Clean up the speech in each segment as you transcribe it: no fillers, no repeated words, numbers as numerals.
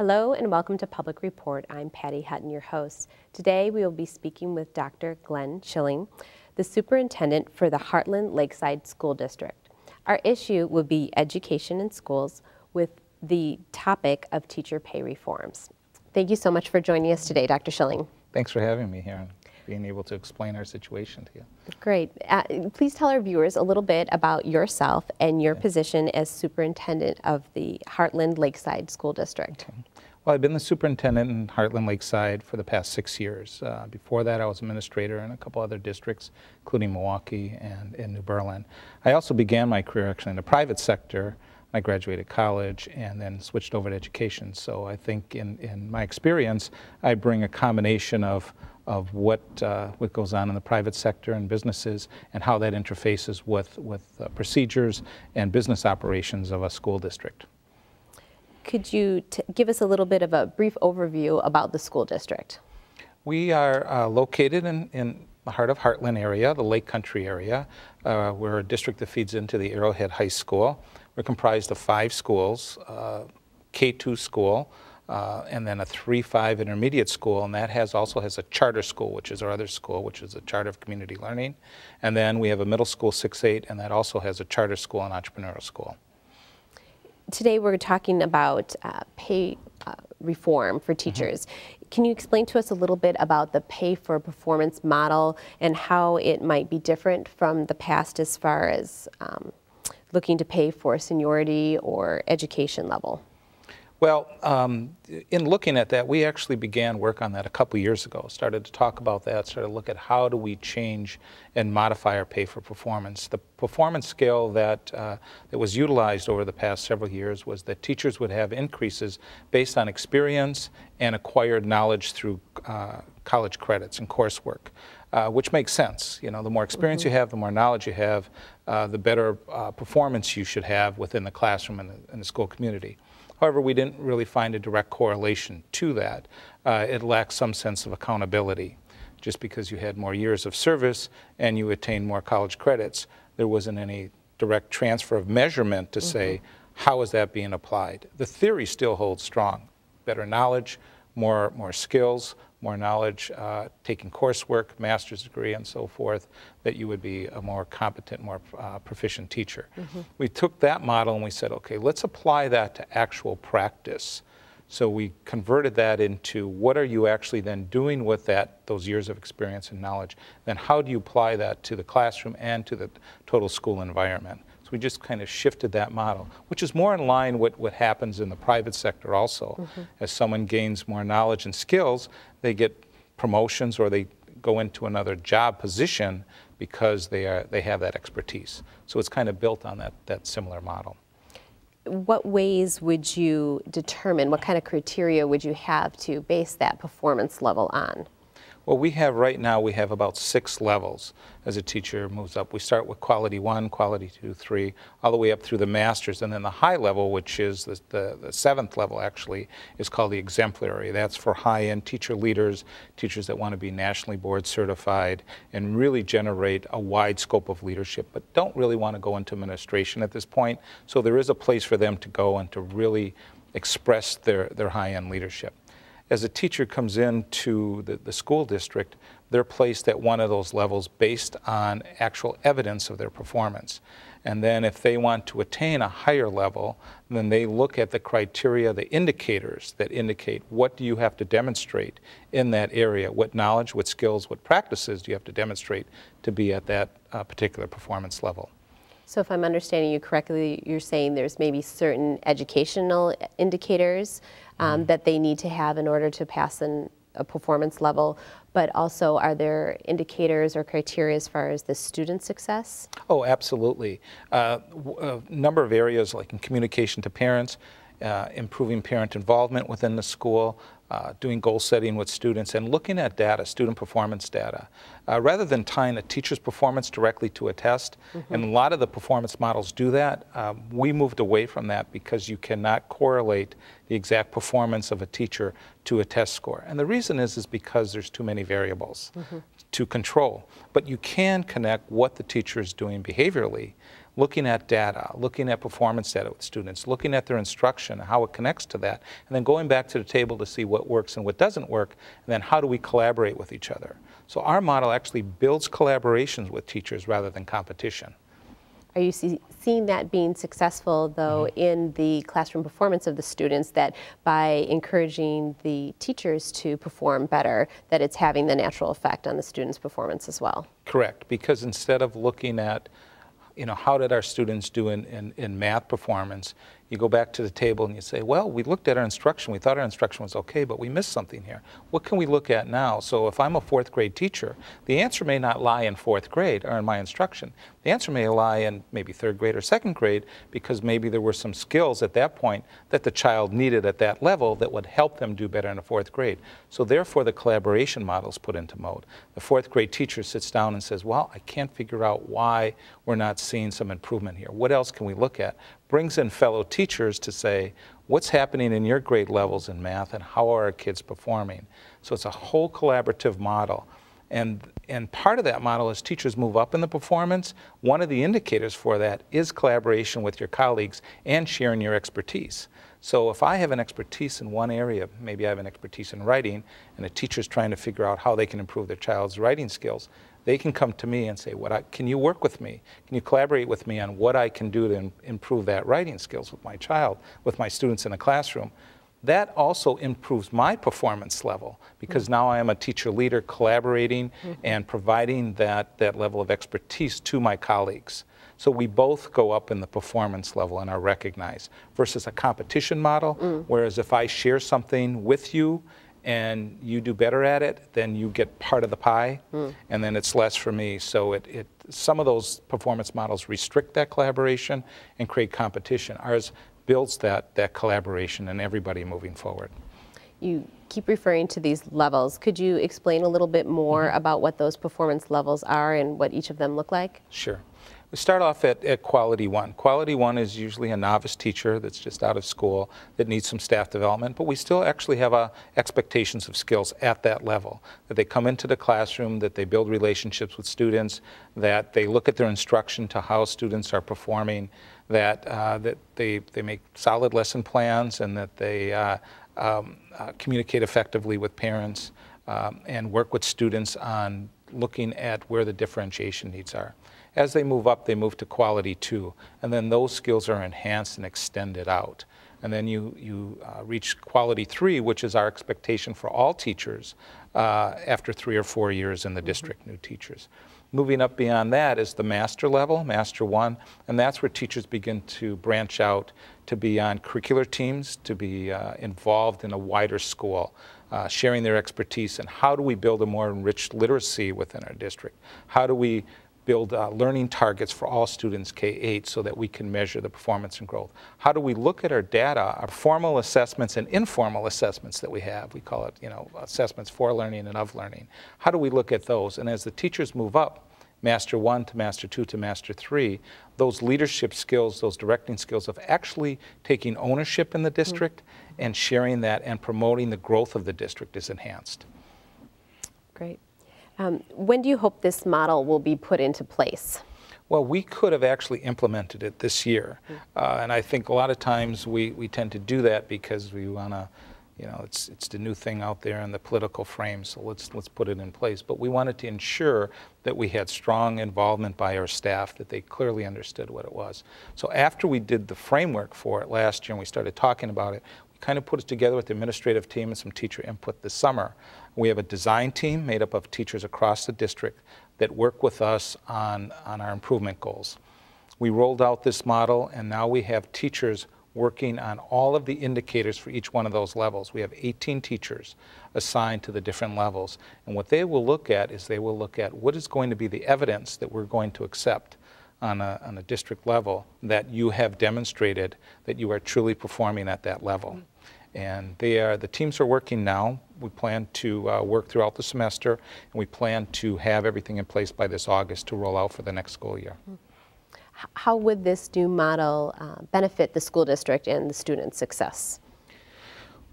Hello and welcome to Public Report. I'm Patty Hutton, your host. Today we will be speaking with Dr. Glenn Schilling, the superintendent for the Heartland Lakeside School District. Our issue will be education in schools with the topic of teacher pay reforms. Thank you so much for joining us today, Dr. Schilling. Thanks for having me here and being able to explain our situation to you. Great. Please tell our viewers a little bit about yourself and your position as superintendent of the Heartland Lakeside School District. Okay. Well, I've been the superintendent in Heartland Lakeside for the past 6 years. Before that, I was administrator in a couple other districts, including Milwaukee and in New Berlin. I also began my career actually in the private sector. I graduated college and then switched over to education. So I think in my experience, I bring a combination of what goes on in the private sector and businesses and how that interfaces with procedures and business operations of a school district. Could you give us a little bit of a brief overview about the school district? We are located in the heart of Heartland area, the Lake Country area. We're a district that feeds into the Arrowhead High School. We're comprised of 5 schools, K-2 school, and then a 3-5 intermediate school, and that also has a charter school, which is our other school, which is a charter of community learning. And then we have a middle school 6-8, and that also has a charter school and entrepreneurial school. Today we're talking about pay reform for teachers. Can you explain to us a little bit about the pay for performance model and how it might be different from the past as far as looking to pay for seniority or education level? Well, in looking at that, we actually began work on that a couple years ago. Started to talk about that, started to look at how do we change and modify our pay for performance. The performance scale that was utilized over the past several years was that teachers would have increases based on experience and acquired knowledge through college credits and coursework. Which makes sense. You know, the more experience you have, the more knowledge you have, the better performance you should have within the classroom and the school community. However, we didn't really find a direct correlation to that. It lacked some sense of accountability. Just because you had more years of service and you attained more college credits, there wasn't any direct transfer of measurement to say, how is that being applied? The theory still holds strong. Better knowledge, more skills, more knowledge, taking coursework, master's degree, and so forth, that you would be a more competent, more proficient teacher. We took that model and we said, okay, let's apply that to actual practice. So we converted that into what are you actually then doing with those years of experience and knowledge? Then how do you apply that to the classroom and to the total school environment? So we just kind of shifted that model, which is more in line with what happens in the private sector also. As someone gains more knowledge and skills, they get promotions or they go into another job position because they have that expertise. So it's kind of built on that similar model. What ways would you determine, what kind of criteria would you have to base that performance level on? Well, right now we have about 6 levels as a teacher moves up. We start with quality 1, quality 2, 3, all the way up through the masters, and then the high level, which is the 7th level actually, is called the exemplary. That's for high-end teacher leaders, teachers that want to be nationally board certified and really generate a wide scope of leadership, but don't really want to go into administration at this point. So there is a place for them to go and to really express their high-end leadership. As a teacher comes into the school district, they're placed at one of those levels based on actual evidence of their performance. And then if they want to attain a higher level, then they look at the criteria, the indicators that indicate what do you have to demonstrate in that area, what knowledge, what skills, what practices do you have to demonstrate to be at that particular performance level. So if I'm understanding you correctly, you're saying there's maybe certain educational indicators that they need to have in order to pass a performance level, but also are there indicators or criteria as far as the student success? Oh, absolutely. A number of areas like in communication to parents, improving parent involvement within the school, doing goal setting with students, and looking at data, student performance data. Rather than tying a teacher's performance directly to a test, and a lot of the performance models do that, we moved away from that because you cannot correlate the exact performance of a teacher to a test score. And the reason is because there's too many variables to control. But you can connect what the teacher is doing behaviorally looking at data, looking at performance data with students, looking at their instruction, how it connects to that, and then going back to the table to see what works and what doesn't work, and then how do we collaborate with each other. So our model actually builds collaborations with teachers rather than competition. Are you seeing that being successful, though, in the classroom performance of the students, that by encouraging the teachers to perform better, that it's having the natural effect on the students' performance as well? Correct, because instead of looking at, how did our students do in math performance, you go back to the table and you say, well, we looked at our instruction, we thought our instruction was okay, but we missed something here. What can we look at now? So if I'm a fourth grade teacher, the answer may not lie in fourth grade or in my instruction. The answer may lie in maybe third grade or second grade, because maybe there were some skills at that point that the child needed at that level that would help them do better in the fourth grade. So therefore the collaboration model is put into mode. The fourth grade teacher sits down and says, well, I can't figure out why we're not seeing some improvement here. What else can we look at? Brings in fellow teachers to say, what's happening in your grade levels in math and how are our kids performing? So it's a whole collaborative model. And part of that model, as teachers move up in the performance, one of the indicators for that is collaboration with your colleagues and sharing your expertise. So if I have an expertise in one area, maybe I have an expertise in writing, and a teacher's trying to figure out how they can improve their child's writing skills, they can come to me and say, can you work with me? Can you collaborate with me on what I can do to improve that writing skills with my child, with my students in the classroom? That also improves my performance level, because now I am a teacher leader collaborating and providing that level of expertise to my colleagues. So we both go up in the performance level and are recognized, versus a competition model, whereas if I share something with you and you do better at it, then you get part of the pie, and then it's less for me. So some of those performance models restrict that collaboration and create competition. Ours builds that collaboration and everybody moving forward. You keep referring to these levels. Could you explain a little bit more about what those performance levels are and what each of them look like? Sure. We start off at Quality 1. Quality 1 is usually a novice teacher that's just out of school that needs some staff development, but we still actually have expectations of skills at that level, that they come into the classroom, that they build relationships with students, that they look at their instruction to how students are performing, that they make solid lesson plans, and that they communicate effectively with parents and work with students on looking at where the differentiation needs are. As they move up, they move to Quality 2, and then those skills are enhanced and extended out. And then you reach Quality 3, which is our expectation for all teachers after 3 or 4 years in the district, new teachers. Moving up beyond that is the master level, Master 1, and that's where teachers begin to branch out to be on curricular teams, to be involved in a wider school, sharing their expertise, and how do we build a more enriched literacy within our district? How do we build learning targets for all students K-8 so that we can measure the performance and growth? How do we look at our data, our formal assessments and informal assessments that we have? We call it, assessments for learning and of learning. How do we look at those? And as the teachers move up, Master 1 to Master 2 to Master 3, those leadership skills, those directing skills of actually taking ownership in the district and sharing that and promoting the growth of the district is enhanced. Great. When do you hope this model will be put into place? Well, we could have actually implemented it this year. And I think a lot of times we tend to do that because we want to, it's the new thing out there in the political frame, so let's put it in place. But we wanted to ensure that we had strong involvement by our staff, that they clearly understood what it was. So after we did the framework for it last year and we started talking about it, we kind of put it together with the administrative team and some teacher input this summer. We have a design team made up of teachers across the district that work with us on our improvement goals. We rolled out this model, and now we have teachers working on all of the indicators for each one of those levels. We have 18 teachers assigned to the different levels, and what they will look at is they will look at what is going to be the evidence that we're going to accept on a district level that you have demonstrated that you are truly performing at that level. And the teams are working now. We plan to work throughout the semester, and we plan to have everything in place by this August to roll out for the next school year. How would this new model benefit the school district and the student success?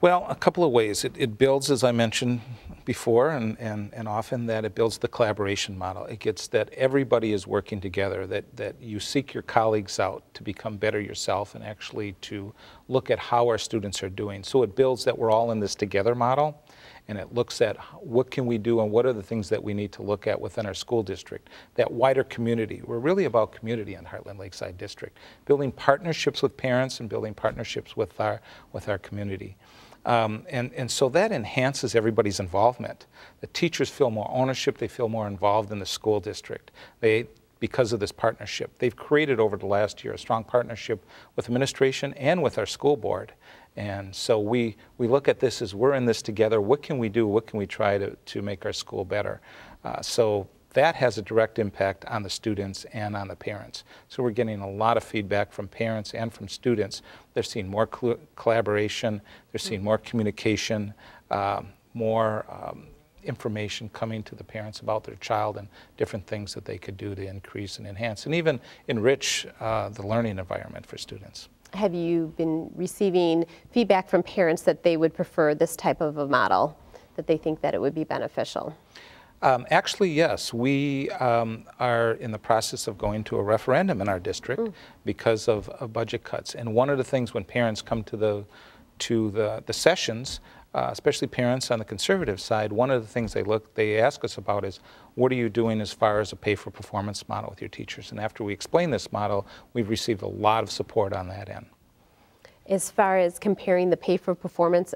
Well, a couple of ways. It builds, as I mentioned before, and often that it builds the collaboration model. It gets that everybody is working together, that you seek your colleagues out to become better yourself and actually to look at how our students are doing. So it builds that we're all in this together model, and it looks at what can we do and what are the things that we need to look at within our school district. That wider community. We're really about community in Heartland Lakeside District, building partnerships with parents and building partnerships with our community. And so that enhances everybody's involvement. The teachers feel more ownership, they feel more involved in the school district because of this partnership. They've created over the last year a strong partnership with administration and with our school board. And so we look at this as we're in this together. What can we do? What can we try to make our school better? So that has a direct impact on the students and on the parents. So we're getting a lot of feedback from parents and from students. They're seeing more collaboration, they're seeing more communication, more information coming to the parents about their child and different things that they could do to increase and enhance and even enrich the learning environment for students. Have you been receiving feedback from parents that they would prefer this type of a model, that they think that it would be beneficial? Actually, yes. We are in the process of going to a referendum in our district because of budget cuts. And one of the things when parents come to the sessions, especially parents on the conservative side, one of the things they ask us about is, what are you doing as far as a pay-for-performance model with your teachers? And after we explain this model, we've received a lot of support on that end. As far as comparing the pay for performance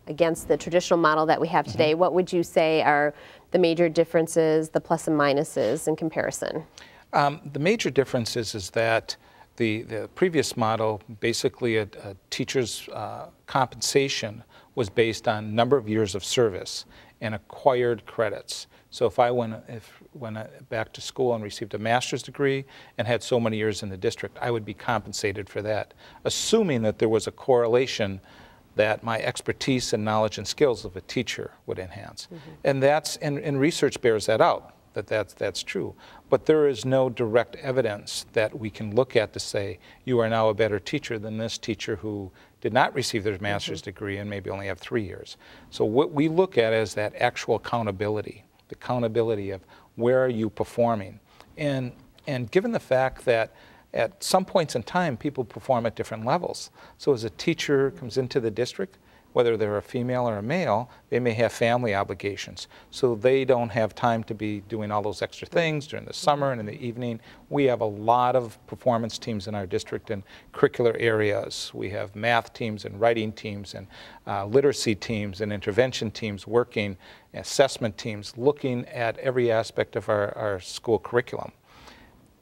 against the traditional model that we have today, what would you say are the major differences, the plus and minuses in comparison? The major difference is that the previous model, basically a teacher's compensation was based on number of years of service and acquired credits. So if I went back to school and received a master's degree and had so many years in the district, I would be compensated for that, assuming that there was a correlation that my expertise and knowledge and skills of a teacher would enhance. And and research bears that out, that's true. But there is no direct evidence that we can look at to say, you are now a better teacher than this teacher who did not receive their master's degree and maybe only have 3 years. So what we look at is that actual accountability, the accountability of where are you performing. And given the fact that at some points in time, people perform at different levels. So as a teacher comes into the district, whether they're a female or a male, they may have family obligations. So they don't have time to be doing all those extra things during the summer and in the evening. We have a lot of performance teams in our district in curricular areas. We have math teams and writing teams and literacy teams and intervention teams working, assessment teams, looking at every aspect of our school curriculum.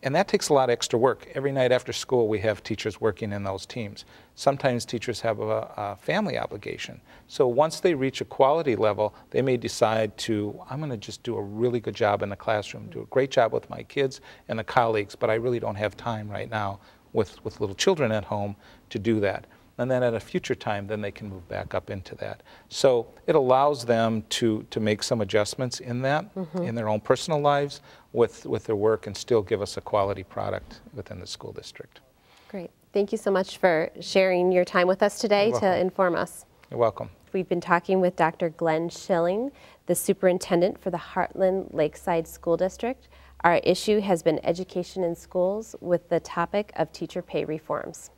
And that takes a lot of extra work. Every night after school, we have teachers working in those teams. Sometimes teachers have a family obligation. So once they reach a quality level, they may decide I'm going to just do a really good job in the classroom, do a great job with my kids and the colleagues, but I really don't have time right now with little children at home to do that. And then at a future time, then they can move back up into that. So it allows them to make some adjustments in that, in their own personal lives, with their work, and still give us a quality product within the school district. Great. Thank you so much for sharing your time with us today to inform us. You're welcome. We've been talking with Dr. Glenn Schilling, the superintendent for the Heartland Lakeside School District. Our issue has been education in schools with the topic of teacher pay reforms.